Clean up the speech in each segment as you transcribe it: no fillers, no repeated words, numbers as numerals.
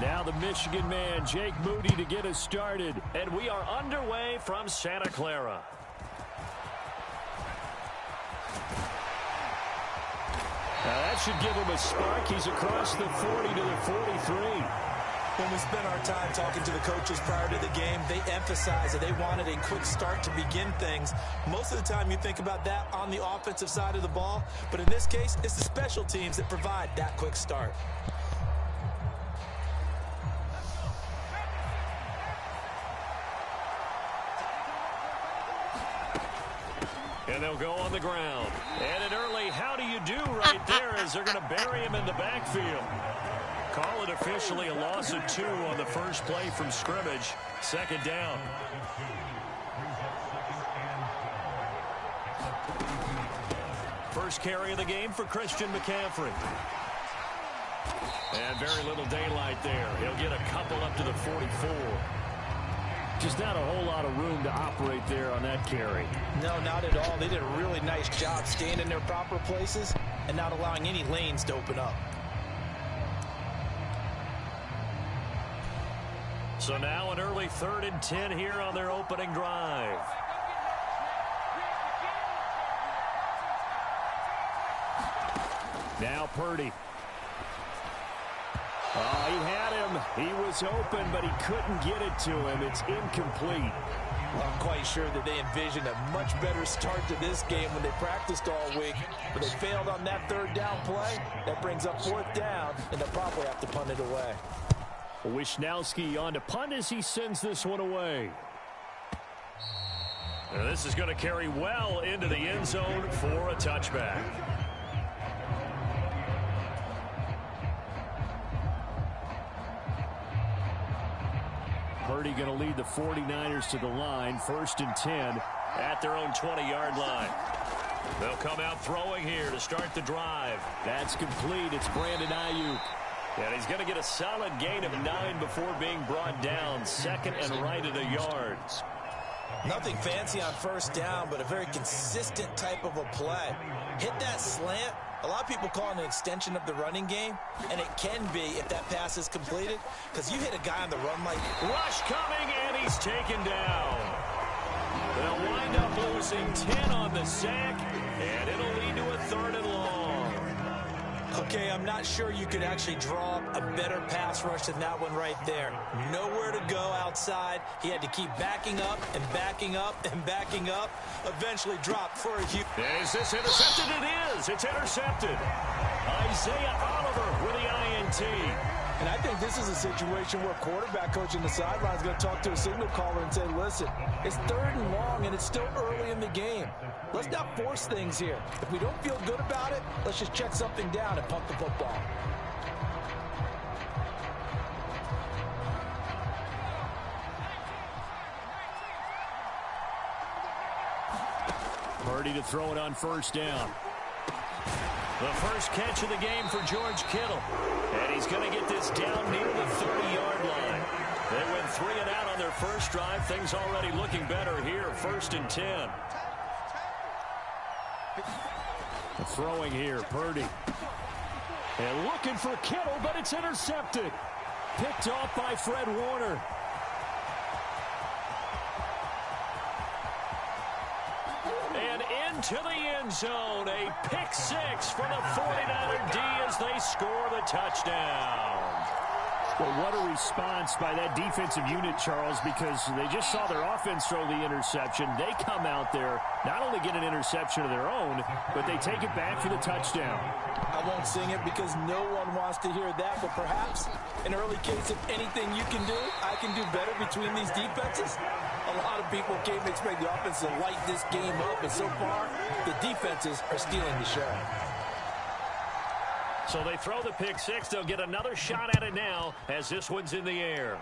Now the Michigan man, Jake Moody, to get us started. And we are underway from Santa Clara. Now that should give him a spark. He's across the 40 to the 43. When we spent our time talking to the coaches prior to the game, they emphasized that they wanted a quick start to begin things. Most of the time you think about that on the offensive side of the ball, but in this case, it's the special teams that provide that quick start. And they'll go on the ground. And an early how do you do right there as they're going to bury him in the backfield. Call it officially a loss of 2 on the first play from scrimmage. Second down. First carry of the game for Christian McCaffrey. And very little daylight there. He'll get a couple up to the 44. Just not a whole lot of room to operate there on that carry. No, not at all. They did a really nice job staying in their proper places and not allowing any lanes to open up. So now an early 3rd and 10 here on their opening drive. Now Purdy. Oh, he had him. He was open, but he couldn't get it to him. It's incomplete. Well, I'm quite sure that they envisioned a much better start to this game when they practiced all week. But they failed on that 3rd down play. That brings up 4th down, and they'll probably have to punt it away. Wishnowski on to punt as he sends this one away. Now this is going to carry well into the end zone for a touchback. Purdy going to lead the 49ers to the line. 1st and 10 at their own 20-yard line. They'll come out throwing here to start the drive. That's complete. It's Brandon Ayuk. And he's going to get a solid gain of 9 before being brought down. 2nd and right at a yard. Nothing fancy on 1st down, but a very consistent type of a play. Hit that slant. A lot of people call it an extension of the running game, and it can be if that pass is completed, because you hit a guy on the run like... Rush coming, and he's taken down. They'll wind up losing 10 on the sack, and it'll lead to a 3rd and long. Okay, I'm not sure you could actually draw up a better pass rush than that one right there. Nowhere to go outside. He had to keep backing up and backing up and backing up. Eventually dropped for a huge... Is this intercepted? It is. It's intercepted. Isaiah Oliver with the INT. And I think this is a situation where quarterback coach on the sideline is going to talk to a signal caller and say, listen, it's 3rd and long and it's still early in the game. Let's not force things here. If we don't feel good about it, let's just check something down and punt the football. Purdy to throw it on 1st down. The first catch of the game for George Kittle. And he's going to get this down near the 30-yard line. They went 3 and out on their first drive. Things already looking better here. 1st and 10. Throwing here, Purdy. And looking for Kittle, but it's intercepted. Picked off by Fred Warner. And into the end zone. A pick 6 for the 49er D as they score the touchdown. Well, what a response by that defensive unit, Charles, because they just saw their offense throw the interception. They come out there, not only get an interception of their own, but they take it back for the touchdown. I won't sing it because no one wants to hear that, but perhaps an early case of anything you can do, I can do better between these defenses. A lot of people came to expect the offense to light this game up, but so far, the defenses are stealing the show. So they throw the pick 6. They'll get another shot at it now as this one's in the air.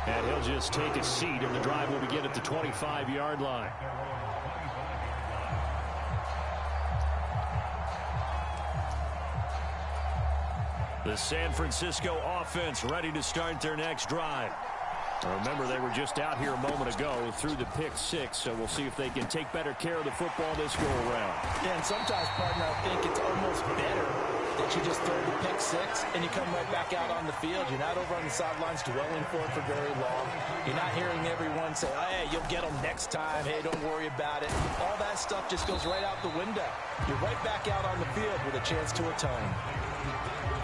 And he'll just take a seat, and the drive will begin at the 25-yard line. The San Francisco offense ready to start their next drive. Remember, they were just out here a moment ago through the pick six, so we'll see if they can take better care of the football this go-around. Yeah, and sometimes, partner, I think it's almost better that you just throw the pick six and you come right back out on the field. You're not over on the sidelines dwelling for it for very long. You're not hearing everyone say, oh, hey, you'll get them next time. Hey, don't worry about it. All that stuff just goes right out the window. You're right back out on the field with a chance to atone.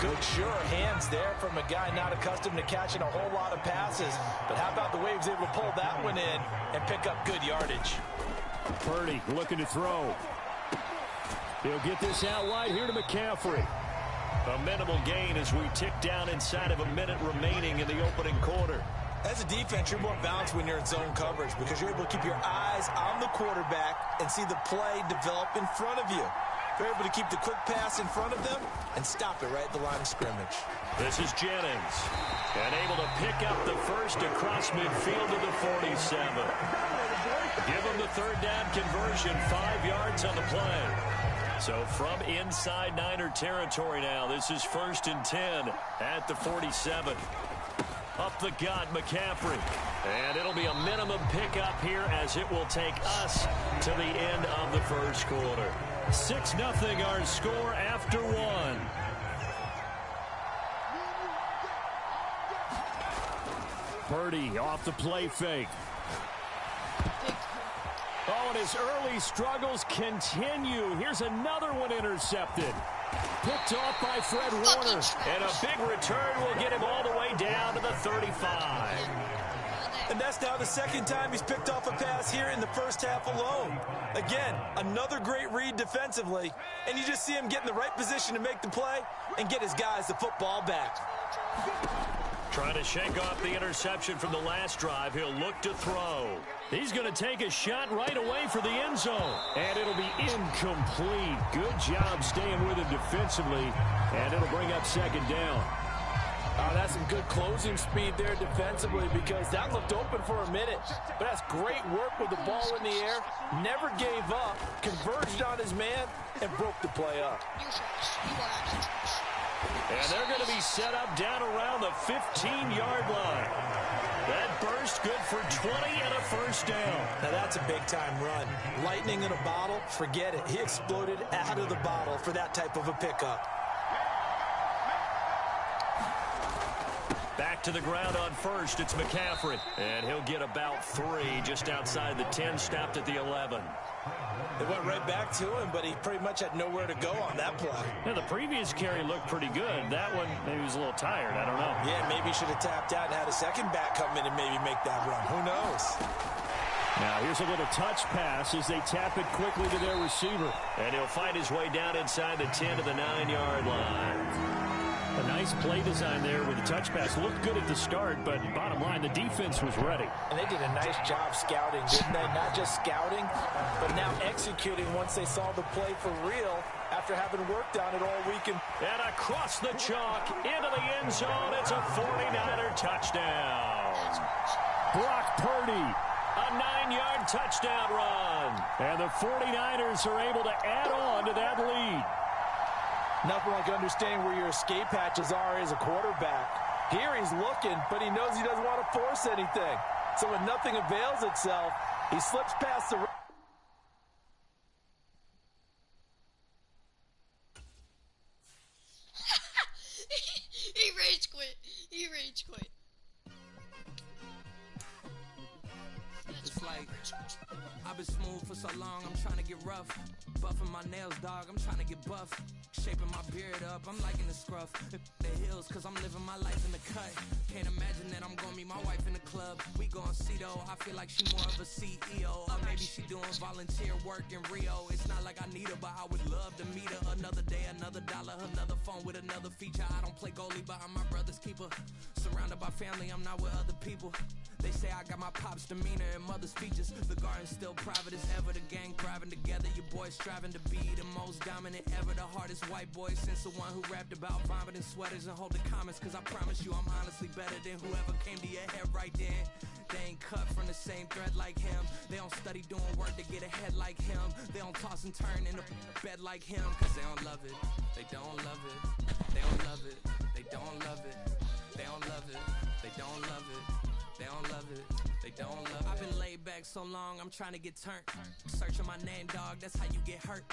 Good, sure hands there from a guy not accustomed to catching a whole lot of passes. But how about the way he was able to pull that one in and pick up good yardage? Purdy looking to throw. He'll get this out wide here to McCaffrey. A minimal gain as we tick down inside of a minute remaining in the opening quarter. As a defense, you're more balanced when you're in zone coverage because you're able to keep your eyes on the quarterback and see the play develop in front of you. You're able to keep the quick pass in front of them and stop it right at the line of scrimmage. This is Jennings. And able to pick up the first across midfield to the 47. Give him the third down conversion, 5 yards on the play. So from inside Niner territory now, this is 1st and 10 at the 47. Up the gut, McCaffrey. And it'll be a minimum pickup here as it will take us to the end of the first quarter. 6-0 our score after one. Purdy off the play fake. Oh, and his early struggles continue. Here's another one intercepted. Picked off by Fred Warner. And a big return will get him all the way down to the 35. And that's now the second time he's picked off a pass here in the first half alone. Again, another great read defensively. And you just see him get in the right position to make the play and get his guys the football back. Trying to shake off the interception from the last drive. He'll look to throw. He's going to take a shot right away for the end zone. And it'll be incomplete. Good job staying with him defensively. And it'll bring up second down. Oh, that's some good closing speed there defensively because that looked open for a minute. But that's great work with the ball in the air. Never gave up, converged on his man, and broke the play up. And they're going to be set up down around the 15-yard line. That burst good for 20 and a first down. Now that's a big-time run. Lightning in a bottle, forget it. He exploded out of the bottle for that type of a pickup. Back to the ground on first, it's McCaffrey. And he'll get about 3 just outside the 10, stopped at the 11. They went right back to him, but he pretty much had nowhere to go on that play. Yeah, the previous carry looked pretty good. That one, maybe he was a little tired. I don't know. Yeah, maybe he should have tapped out and had a second back come in and maybe make that run. Who knows? Now here's a little touch pass as they tap it quickly to their receiver. And he'll find his way down inside the 10 to the 9-yard line. A nice play design there with the touch pass. Looked good at the start, but bottom line, the defense was ready. And they did a nice job scouting, didn't they? Not just scouting, but now executing once they saw the play for real after having worked on it all weekend. And across the chalk, into the end zone, it's a 49er touchdown. Brock Purdy, a 9-yard touchdown run. And the 49ers are able to add on to that lead. Nothing like understanding where your escape hatches are as a quarterback. Here he's looking, but he knows he doesn't want to force anything. So when nothing avails itself, he slips past the... He rage quit. He rage quit. It's like, I've been smooth for so long, I'm trying to get rough. Buffing my nails, dog, I'm trying to get buff. Shaping my beard up, I'm liking the scruff. The hills, cause I'm living my life in the cut. Can't imagine that I'm gonna meet my wife in the club. We gon' see though, I feel like she more of a CEO. Or maybe she doing volunteer work in Rio. It's not like I need her, but I would love to meet her. Another day, another dollar, another phone with another feature. I don't play goalie, but I'm my brother's keeper. Surrounded by family, I'm not with other people. They say I got my pop's demeanor and mother's features. The garden's still private as ever. The gang thriving together. Your boys striving to be the most dominant ever. The hardest white boy since the one who rapped about vomiting sweaters and hold the comments. Cause I promise you I'm honestly better than whoever came to your head right then. They ain't cut from the same thread like him. They don't study doing work to get ahead like him. They don't toss and turn in a bed like him. Cause they don't love it. They don't love it. They don't love it. They don't love it. They don't love it. They don't love it. They don't love it. They don't love it. I've been laid back so long, I'm trying to get turned. Searching my name, dog, that's how you get hurt.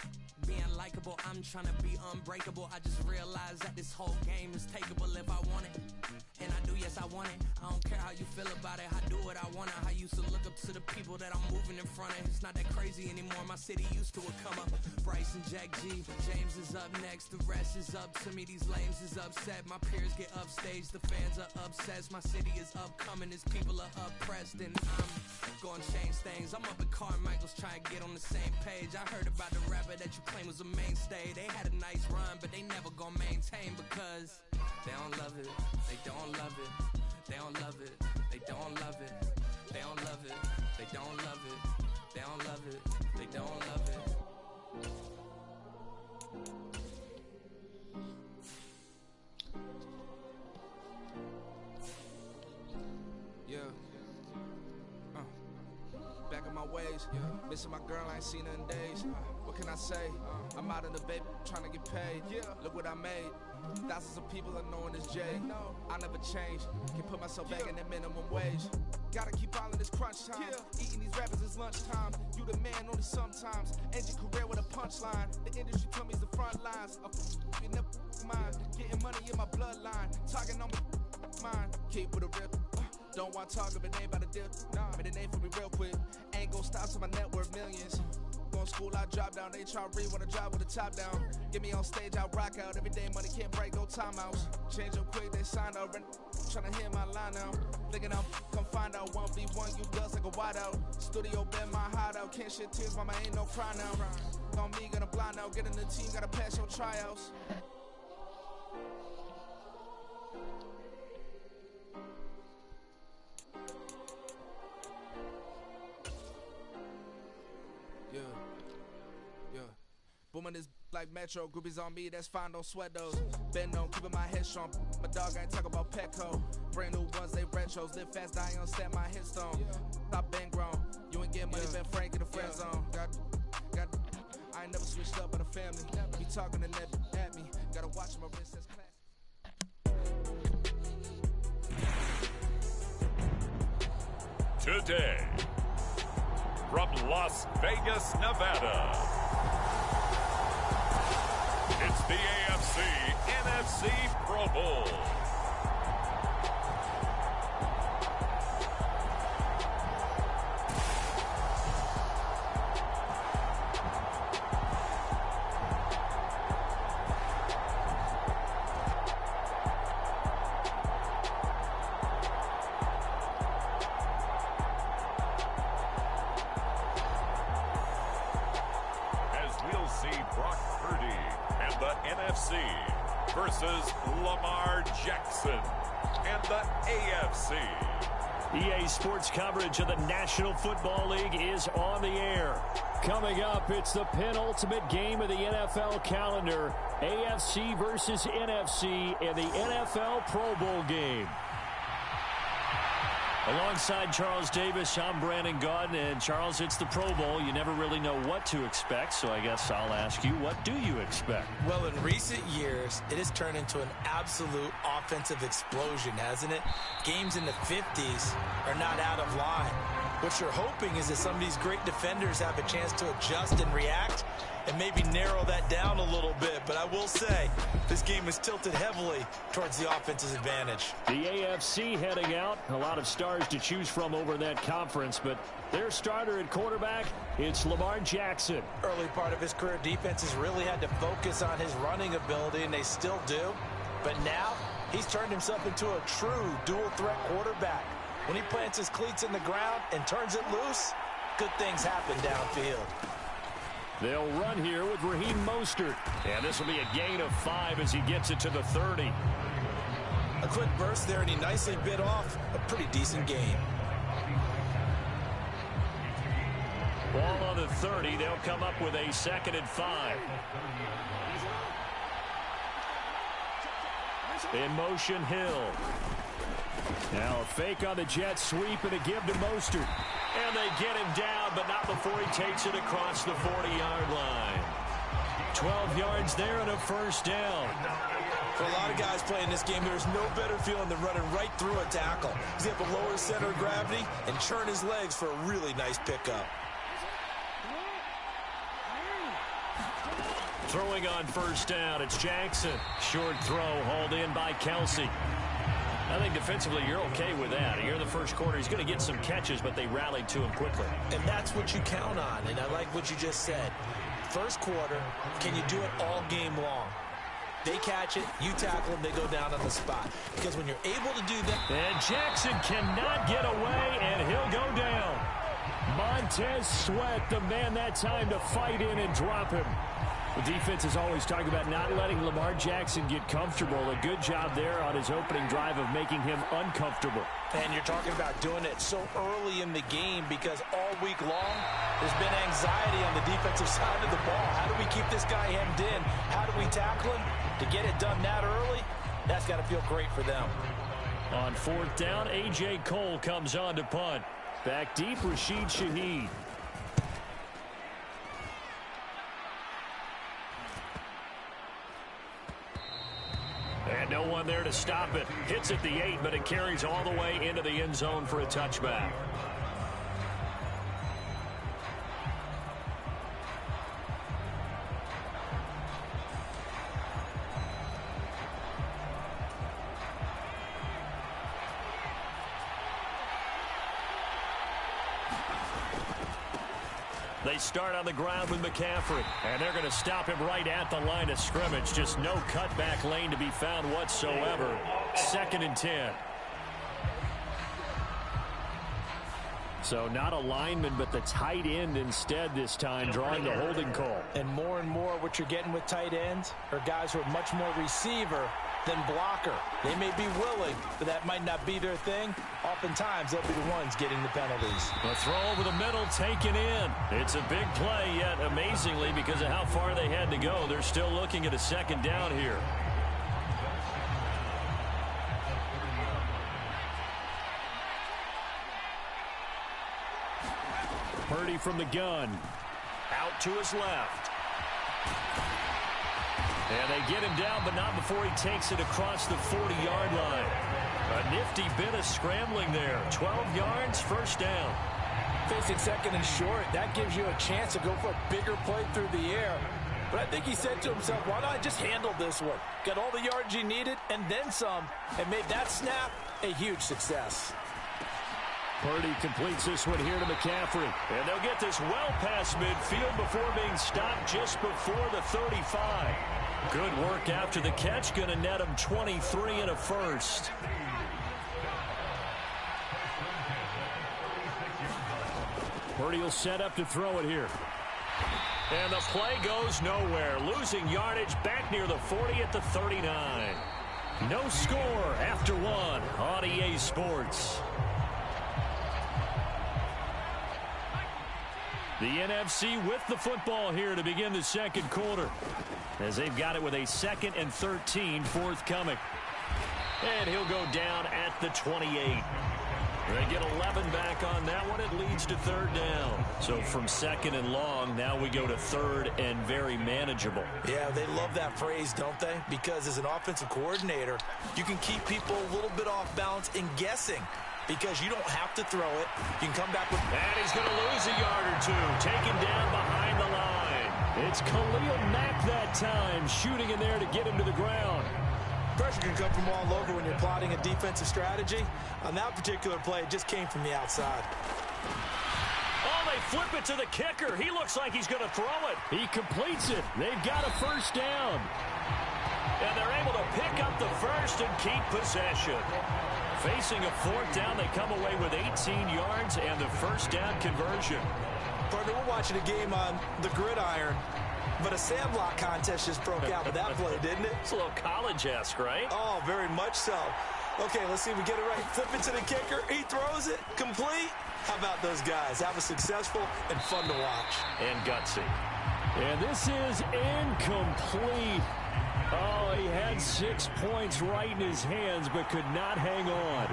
Being likable, I'm trying to be unbreakable. I just realized that this whole game is takeable if I want it. And I do, yes, I want it. I don't care how you feel about it. I do what I want to. I used to look up to the people that I'm moving in front of. It's not that crazy anymore. My city used to come up. Bryce and Jack G. James is up next. The rest is up to me. These lames is upset. My peers get upstage. The fans are obsessed. My city is upcoming. These people are oppressed. And I'm going to change things. I'm up at Carmichael's trying to get on the same page. I heard about the rapper that you claim was a mainstay. They had a nice run, but they never gonna maintain because they don't love it. They don't love it. They don't love it. They don't love it. They don't love it. They don't love it. They don't love it. They don't love it. Yeah. Back in my ways. Missing my girl, I ain't seen her in days. What can I say? I'm out in the baby, trying to get paid. Look what I made. Thousands of people are knowing this Jay. I never change. Can put myself back in the minimum wage. Gotta keep all in this crunch time. Eating these rappers is lunchtime. You the man only sometimes. End your career with a punchline. The industry told me it's the front lines. You never mind. Getting money in my bloodline. Talking on me, mine. Keep with a rip. Don't want to talk if it ain't about a dip. Made a name for me real quick. Ain't gon' stop till my net worth millions. Going to school, I drop down. They try to read when I drive with the top down. Get me on stage, I rock out. Every day money can't break, no timeouts. Change up quick, they signed up. Tryna hear my line now. Thinking I'm come find out 1v1, you dust like a wideout. Studio been my hideout. Can't shed tears, mama ain't no cry now. On me, gonna blind out. Get in the team, gotta pass your tryouts. Booming this like Metro, groupies on me, that's fine, don't sweat those. Been on, keeping my head strong. My dog ain't talk about Petco. Brand new ones, they retros. Live fast, dying on set, my headstone. Stop been grown. You ain't getting money, been frank in the friend zone. Got, I ain't never switched up on the family. Be talking to net at me. Gotta watch my wrist, that's class. Today, from Las Vegas, Nevada, it's the AFC NFC Pro Bowl. Versus Lamar Jackson and the AFC. EA Sports coverage of the National Football League is on the air. Coming up, it's the penultimate game of the NFL calendar. AFC versus NFC in the NFL Pro Bowl game. Alongside Charles Davis, I'm Brandon Gaudin. And Charles, it's the Pro Bowl. You never really know what to expect, so I guess I'll ask you, what do you expect? Well, in recent years, it has turned into an absolute offensive explosion, hasn't it? Games in the 50s are not out of line. What you're hoping is that some of these great defenders have a chance to adjust and react and maybe narrow that down a little bit. But I will say, this game is tilted heavily towards the offense's advantage. The AFC heading out. A lot of stars to choose from over that conference, but their starter at quarterback, it's Lamar Jackson. Early part of his career, defenses really had to focus on his running ability, and they still do. But now, he's turned himself into a true dual-threat quarterback. When he plants his cleats in the ground and turns it loose, good things happen downfield. They'll run here with Raheem Mostert. And this will be a gain of 5 as he gets it to the 30. A quick burst there, and he nicely bit off a pretty decent game. Ball on the 30. They'll come up with a 2nd and 5. In motion, Hill. Now a fake on the jet sweep and a give to Mostert. And they get him down, but not before he takes it across the 40-yard line. 12 yards there and a first down. For a lot of guys playing this game, there's no better feeling than running right through a tackle. He's able to lower his center of gravity and churn his legs for a really nice pickup. Throwing on first down, it's Jackson. Short throw hauled in by Kelsey. I think defensively you're okay with that. Here in the first quarter, he's going to get some catches, but they rallied to him quickly. And that's what you count on, and I like what you just said. First quarter, can you do it all game long? They catch it, you tackle them, they go down on the spot. Because when you're able to do that... And Jackson cannot get away, and he'll go down. Montez Sweat, the man that time to fight in and drop him. The defense is always talking about not letting Lamar Jackson get comfortable. A good job there on his opening drive of making him uncomfortable. And you're talking about doing it so early in the game because all week long there's been anxiety on the defensive side of the ball. How do we keep this guy hemmed in? How do we tackle him? To get it done that early, that's got to feel great for them. On fourth down, A.J. Cole comes on to punt. Back deep, Rashid Shaheed. And no one there to stop it. Hits at the 8, but it carries all the way into the end zone for a touchback. They start on the ground with McCaffrey, and they're going to stop him right at the line of scrimmage. Just no cutback lane to be found whatsoever. 2nd and 10. So not a lineman, but the tight end instead this time, drawing the holding call. And more what you're getting with tight ends are guys who are much more receiver than blocker. They may be willing, but that might not be their thing. Oftentimes, they'll be the ones getting the penalties. A throw over the middle, taken in. It's a big play, yet amazingly, because of how far they had to go, they're still looking at a 2nd down here. Purdy from the gun. Out to his left. And they get him down, but not before he takes it across the 40-yard line. A nifty bit of scrambling there. 12 yards, first down. Facing 2nd and short, that gives you a chance to go for a bigger play through the air. But I think he said to himself, why don't I just handle this one? Got all the yards you needed and then some, and made that snap a huge success. Purdy completes this one here to McCaffrey. And they'll get this well past midfield before being stopped just before the 35. Good work after the catch. Going to net him 23 and a first. Purdy will set up to throw it here. And the play goes nowhere. Losing yardage back near the 40 at the 39. No score after one on EA Sports. The NFC with the football here to begin the second quarter, as they've got it with a 2nd and 13 forthcoming. And he'll go down at the 28. They get 11 back on that one. It leads to 3rd down. So from 2nd and long, now we go to 3rd and very manageable. Yeah, they love that phrase, don't they? Because as an offensive coordinator, you can keep people a little bit off balance and guessing. Because you don't have to throw it. You can come back with... And he's going to lose a yard or two. Taken down behind the line. It's Khalil Mack that time, shooting in there to get him to the ground. Pressure can come from all over when you're plotting a defensive strategy. On that particular play, it just came from the outside. Oh, they flip it to the kicker. He looks like he's going to throw it. He completes it. They've got a first down. And they're able to pick up the first and keep possession. Facing a 4th down, they come away with 18 yards and the first down conversion. Partner, we're watching a game on the gridiron, but a sandlot contest just broke out with that play, didn't it? It's a little college-esque, right? Oh, very much so. Okay, let's see if we get it right. Flip it to the kicker. He throws it. Complete. How about those guys? That was successful and fun to watch. And gutsy. And this is incomplete. Oh, he had 6 points right in his hands, but could not hang on.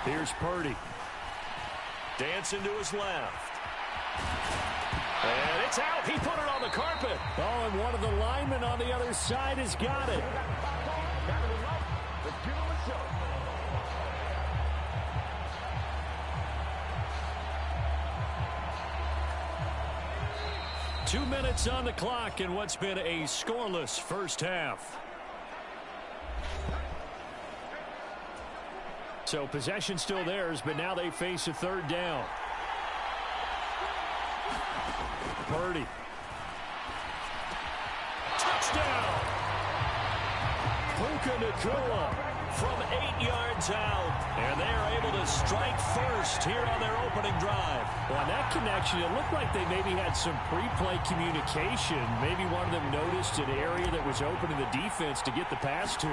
Here's Purdy. Dancing to his left. And it's out. He put it on the carpet. Oh, and one of the linemen and on the other side has got it. Let's give him a show. 2 minutes on the clock in what's been a scoreless first half. So possession still theirs, but now they face a third down. Purdy. Touchdown! Puka Nacua from 8 yards out. And they are able to strike first here on their opening drive. Well, on that connection, it looked like they maybe had some pre-play communication. Maybe one of them noticed an area that was open in the defense to get the pass to.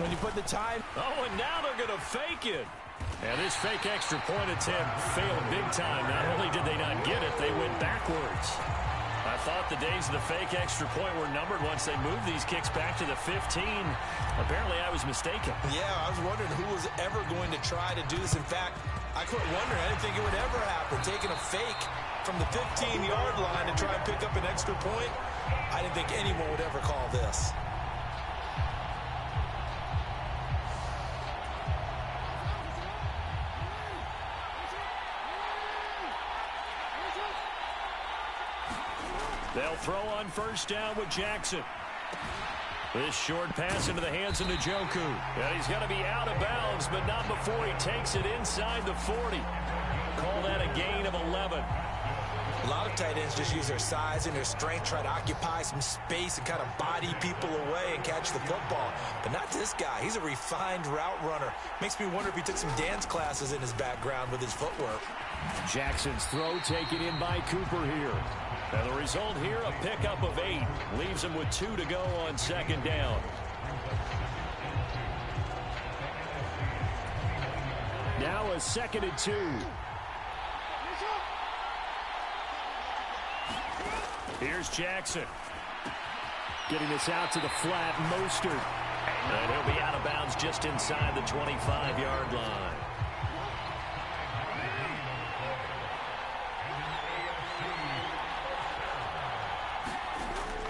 When you put the time. Oh, and now they're going to fake it. And this fake extra point attempt failed big time. Not only did they not get it, they went backwards. I thought the days of the fake extra point were numbered once they moved these kicks back to the 15. Apparently, I was mistaken. Yeah, I was wondering who was ever going to try to do this. In fact, I quit wondering. I didn't think it would ever happen. Taking a fake from the 15-yard line to try and pick up an extra point, I didn't think anyone would ever call this. They'll throw on first down with Jackson. This short pass into the hands of Njoku. And he's going to be out of bounds, but not before he takes it inside the 40. Call that a gain of 11. A lot of tight ends just use their size and their strength, try to occupy some space and kind of body people away and catch the football. But not this guy. He's a refined route runner. Makes me wonder if he took some dance classes in his background with his footwork. Jackson's throw taken in by Cooper here. And the result here, a pickup of 8. Leaves him with 2 to go on second down. Now a 2nd and 2. Here's Jackson. Getting this out to the flat, Mostert. And he'll be out of bounds just inside the 25-yard line.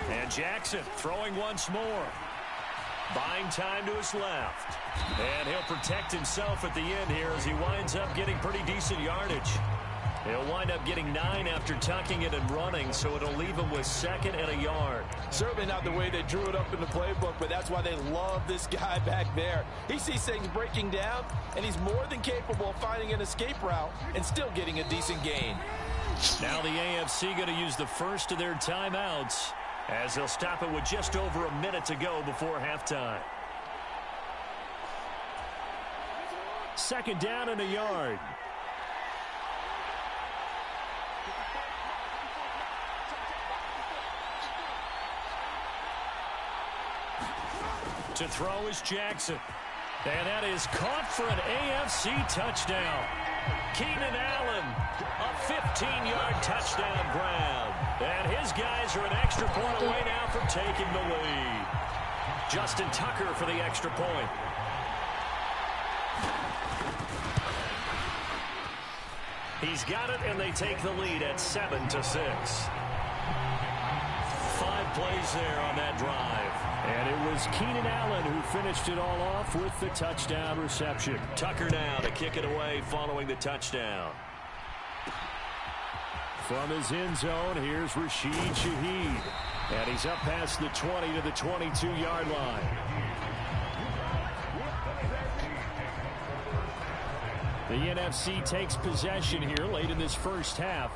And Jackson throwing once more. Buying time to his left. And he'll protect himself at the end here as he winds up getting pretty decent yardage. He'll wind up getting 9 after tucking it and running, so it'll leave him with 2nd and a yard. Certainly not the way they drew it up in the playbook, but that's why they love this guy back there. He sees things breaking down, and he's more than capable of finding an escape route and still getting a decent gain. Now the AFC going to use the first of their timeouts as they'll stop it with just over a minute to go before halftime. 2nd down and a yard. To throw is Jackson. And that is caught for an AFC touchdown. Keenan Allen, a 15-yard touchdown grab. And his guys are an extra point away now from taking the lead. Justin Tucker for the extra point. He's got it, and they take the lead at 7-6. 5 plays there on that drive. And it was Keenan Allen who finished it all off with the touchdown reception. Tucker now to kick it away following the touchdown. From his end zone, here's Rashid Shaheed. And he's up past the 20 to the 22-yard line. The NFC takes possession here late in this first half.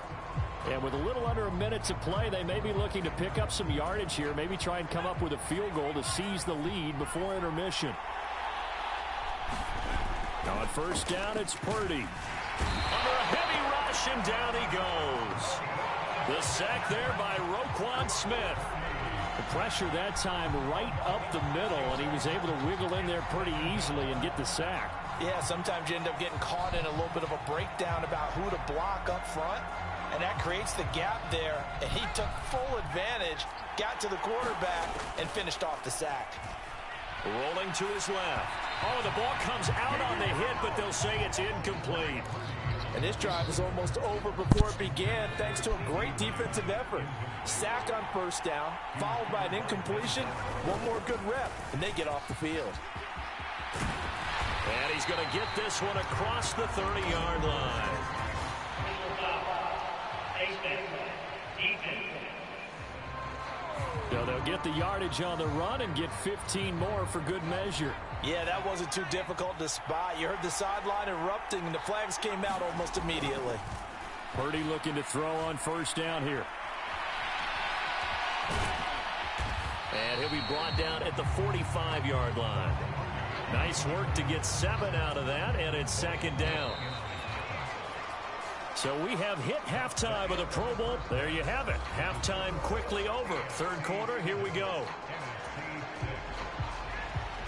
And with a little under a minute to play, they may be looking to pick up some yardage here, maybe try and come up with a field goal to seize the lead before intermission. On first down, it's Purdy. Under a heavy rush, and down he goes. The sack there by Roquan Smith. The pressure that time right up the middle, and he was able to wiggle in there pretty easily and get the sack. Yeah, sometimes you end up getting caught in a little bit of a breakdown about who to block up front. And that creates the gap there, and he took full advantage, got to the quarterback, and finished off the sack. Rolling to his left. Oh, the ball comes out on the hit, but they'll say it's incomplete. And this drive is almost over before it began thanks to a great defensive effort. Sack on first down, followed by an incompletion. One more good rep, and they get off the field. And he's going to get this one across the 30-yard line. So they'll get the yardage on the run and get 15 more for good measure. Yeah, that wasn't too difficult to spot. You heard the sideline erupting, and the flags came out almost immediately. Purdy looking to throw on first down here. And he'll be brought down at the 45-yard line. Nice work to get 7 out of that, and it's second down. So we have hit halftime of the Pro Bowl. There you have it. Halftime quickly over. Third quarter, here we go.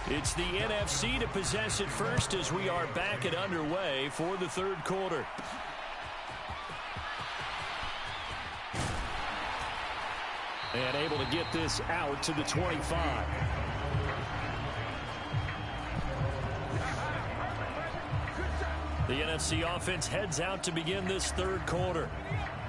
It's the NFC to possess it first as we are back and underway for the third quarter. And able to get this out to the 25. The NFC offense heads out to begin this third quarter.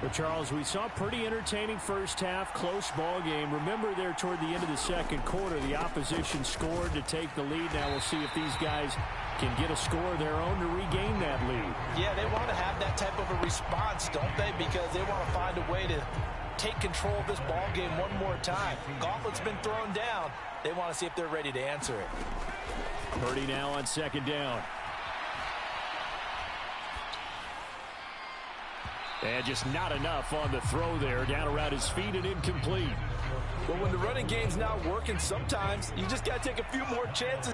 But Charles, we saw pretty entertaining first half, close ball game. Remember there toward the end of the second quarter, the opposition scored to take the lead. Now we'll see if these guys can get a score of their own to regain that lead. Yeah, they want to have that type of a response, don't they? Because they want to find a way to take control of this ball game one more time. Gauntlet's been thrown down. They want to see if they're ready to answer it. Purdy now on second down. And just not enough on the throw there. Down around his feet and incomplete. Well, when the running game's not working, sometimes you just got to take a few more chances.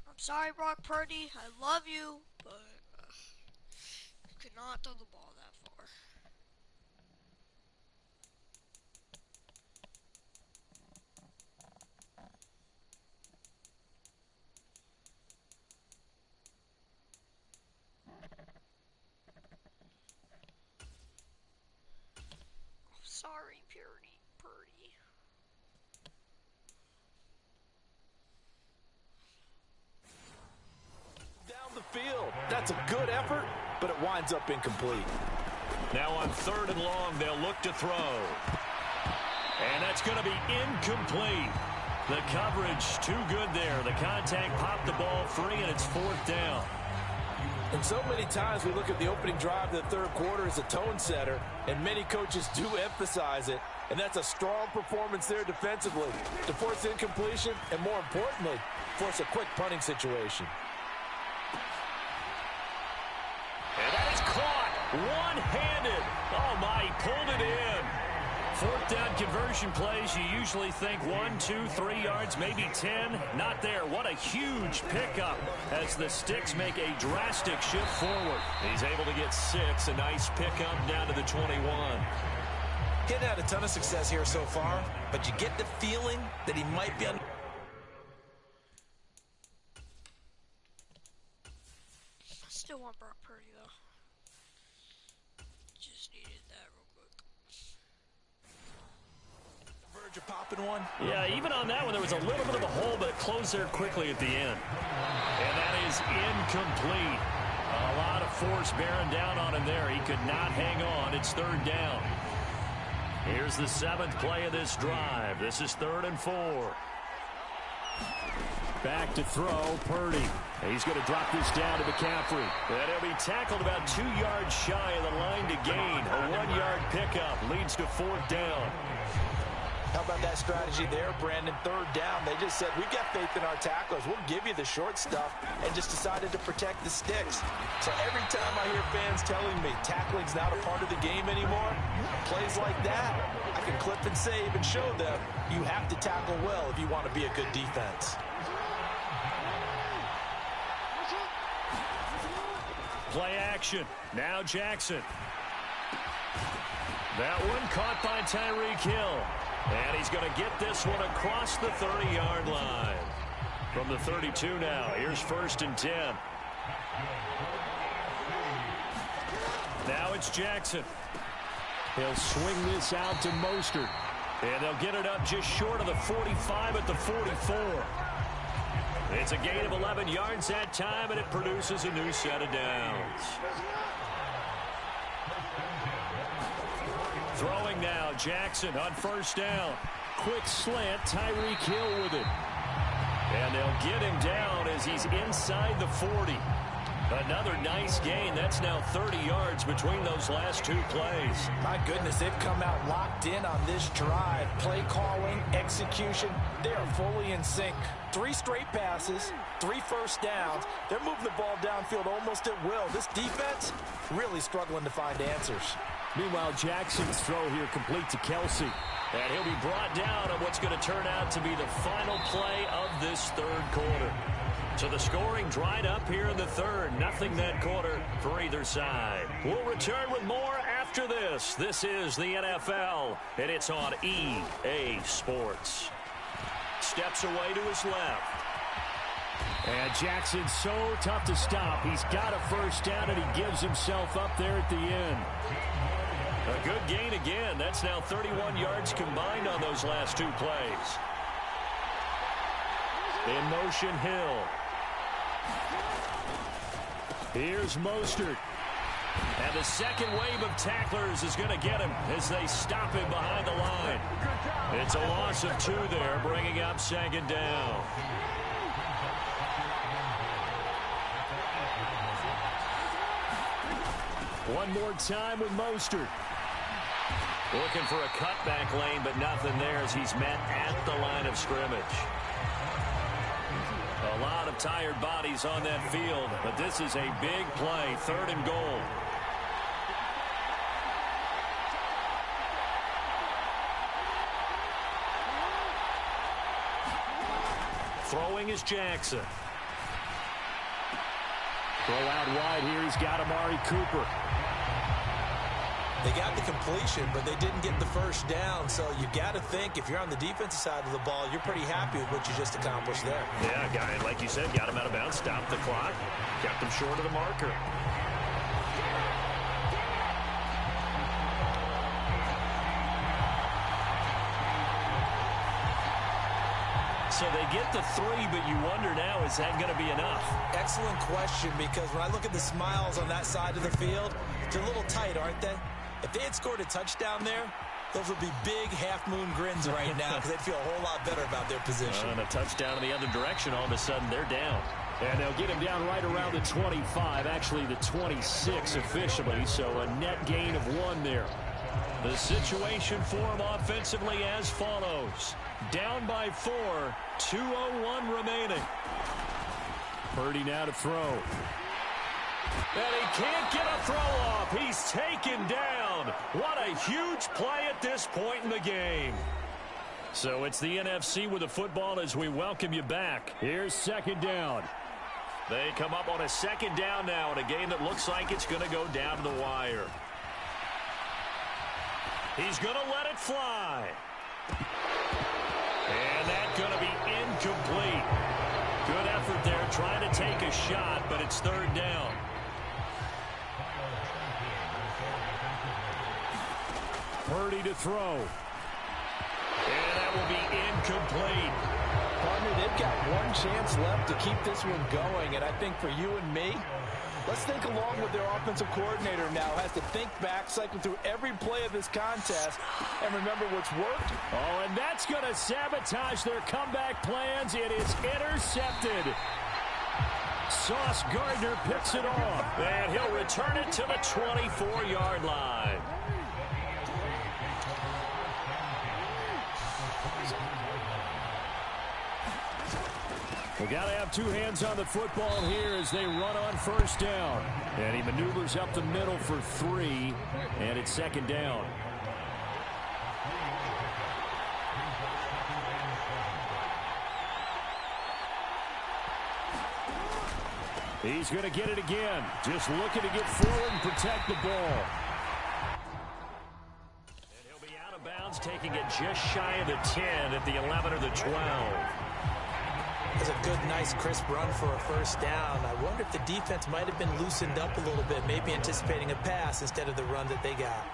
I'm sorry, Brock Purdy. I love you, but you could not throw the ball that far. Sorry, Purdy. Down the field. That's a good effort, but it winds up incomplete. Now on third and long, they'll look to throw. And that's going to be incomplete. The coverage too good there. The contact popped the ball free, and it's fourth down. And so many times we look at the opening drive of the third quarter as a tone setter, and many coaches do emphasize it, and that's a strong performance there defensively to force incompletion and, more importantly, force a quick punting situation. And that is caught one-handed. Oh, my, he pulled it in. Fourth down conversion plays, you usually think 1, 2, 3 yards, maybe 10. Not there. What a huge pickup as the Sticks make a drastic shift forward. He's able to get 6. A nice pickup down to the 21. He's had a ton of success here so far, but you get the feeling that he might be on. I still want Brock Purdy, though. Just needed that real quick. Verge of popping one. Yeah, even on that one, there was a little bit of a hole, but it closed there quickly at the end. And that is incomplete. A lot of force bearing down on him there. He could not hang on. It's third down. Here's the 7th play of this drive. This is 3rd and 4. Back to throw, Purdy. He's going to drop this down to McCaffrey. And he'll be tackled about 2 yards shy of the line to gain. A 1-yard pickup leads to 4th down. How about that strategy there, Brandon? Third down. They just said, we've got faith in our tacklers. We'll give you the short stuff, and just decided to protect the sticks. So every time I hear fans telling me tackling's not a part of the game anymore, plays like that, I can clip and save and show them you have to tackle well if you want to be a good defense. Play action. Now Jackson. That one caught by Tyreek Hill. And he's going to get this one across the 30-yard line. From the 32 now. Here's 1st and 10. Now it's Jackson. He'll swing this out to Mostert. And they'll get it up just short of the 45 at the 44. It's a gain of 11 yards that time, and it produces a new set of downs. Throwing now, Jackson on first down. Quick slant, Tyreek Hill with it. And they'll get him down as he's inside the 40. Another nice gain. That's now 30 yards between those last two plays. My goodness, they've come out locked in on this drive. Play calling, execution, they are fully in sync. 3 straight passes, 3 first downs. They're moving the ball downfield almost at will. This defense really struggling to find answers. Meanwhile, Jackson's throw here complete to Kelsey. And he'll be brought down on what's going to turn out to be the final play of this third quarter. So the scoring dried up here in the third. Nothing that quarter for either side. We'll return with more after this. This is the NFL, and it's on EA Sports. Steps away to his left. And Jackson's so tough to stop. He's got a first down, and he gives himself up there at the end. A good gain again. That's now 31 yards combined on those last two plays. In motion, Hill. Here's Mostert. And the second wave of tacklers is going to get him as they stop him behind the line. It's a loss of 2 there, bringing up second down. One more time with Mostert. Looking for a cutback lane, but nothing there as he's met at the line of scrimmage. A lot of tired bodies on that field, but this is a big play, 3rd and goal. Throwing is Jackson. Throw out wide here. He's got Amari Cooper. They got the completion, but they didn't get the first down. So you got to think if you're on the defensive side of the ball, you're pretty happy with what you just accomplished there. Yeah, guy, like you said, got him out of bounds, stopped the clock, kept him short of the marker. So they get the 3, but you wonder now, is that going to be enough? Excellent question, because when I look at the smiles on that side of the field, they're a little tight, aren't they? If they had scored a touchdown there, those would be big half-moon grins right now because they'd feel a whole lot better about their position. And a touchdown in the other direction, all of a sudden they're down. And they'll get him down right around the 25, actually the 26 officially, so a net gain of 1 there. The situation for him offensively as follows. Down by 4, 2:01 remaining. Purdy now to throw. And he can't get a throw off. He's taken down. What a huge play at this point in the game. So it's the NFC with the football as we welcome you back. Here's second down. They come up on a second down now in a game that looks like it's going to go down to the wire. He's going to let it fly. And that's going to be incomplete. Good effort there trying to take a shot, but it's third down. Purdy to throw. And that will be incomplete. Partner, they've got one chance left to keep this one going, and I think for you and me, let's think along with their offensive coordinator now. Has to think back, cycle through every play of this contest, and remember what's worked. Oh, and that's going to sabotage their comeback plans. It is intercepted. Sauce Gardner picks it off, and he'll return it to the 24-yard line. We got to have 2 hands on the football here as they run on first down. And he maneuvers up the middle for 3, and it's second down. He's going to get it again. Just looking to get forward and protect the ball. And he'll be out of bounds, taking it just shy of the 10 at the 11 or the 12. It's a good, nice, crisp run for a first down. I wonder if the defense might have been loosened up a little bit, maybe anticipating a pass instead of the run that they got.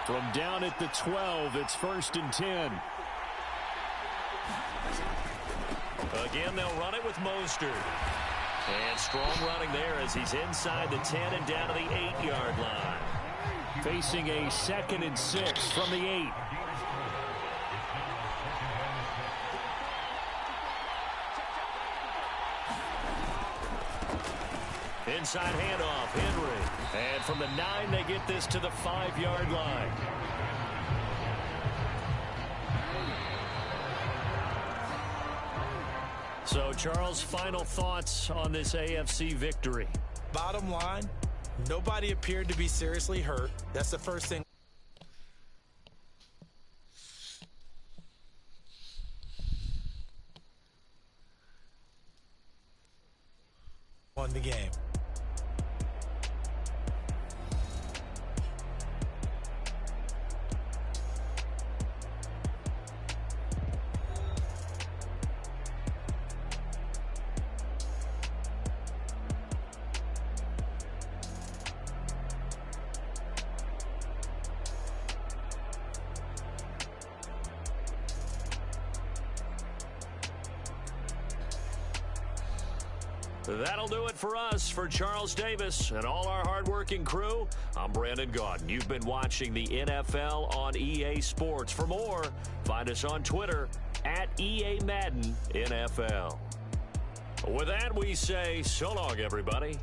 From down at the 12, it's 1st and 10. Again, they'll run it with Mostert. And strong running there as he's inside the 10 and down to the 8-yard line. Facing a 2nd and 6 from the 8. Inside handoff, Henry. And from the 9, they get this to the 5-yard line. So, Charles, final thoughts on this AFC victory? Bottom line, nobody appeared to be seriously hurt. That's the first thing. Won the game. That'll do it for us. For Charles Davis and all our hardworking crew, I'm Brandon Gaudin. You've been watching the NFL on EA Sports. For more, find us on Twitter at EA Madden NFL. With that, we say so long, everybody.